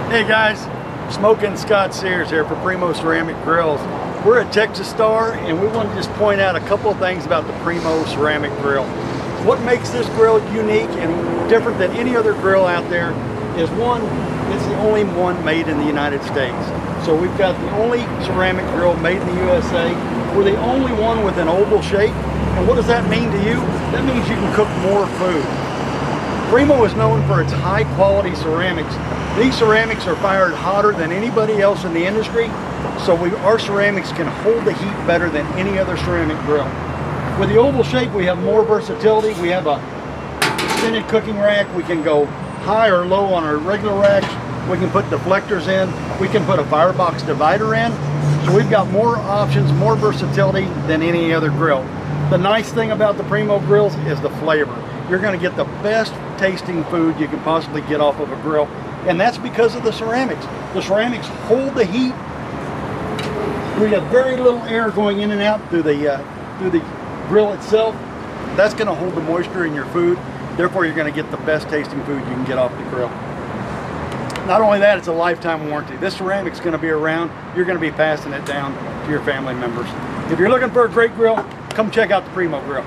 Hey guys, Smoking Scott Sears here for Primo Ceramic Grills. We're at Texas Star and we want to just point out a couple of things about the Primo Ceramic Grill. What makes this grill unique and different than any other grill out there is one, it's the only one made in the United States. So we've got the only ceramic grill made in the USA. We're the only one with an oval shape. And what does that mean to you? That means you can cook more food. Primo is known for its high quality ceramics. These ceramics are fired hotter than anybody else in the industry, so our ceramics can hold the heat better than any other ceramic grill. With the oval shape, we have more versatility. We have a extended cooking rack. We can go high or low on our regular racks. We can put deflectors in. We can put a firebox divider in. So we've got more options, more versatility than any other grill. The nice thing about the Primo grills is the flavor. You're going to get the best tasting food you can possibly get off of a grill. And that's because of the ceramics. The ceramics hold the heat. We have very little air going in and out through the grill itself. That's going to hold the moisture in your food. Therefore, you're going to get the best tasting food you can get off the grill. Not only that, it's a lifetime warranty. This ceramic's going to be around. You're going to be passing it down to your family members. If you're looking for a great grill, come check out the Primo Grill.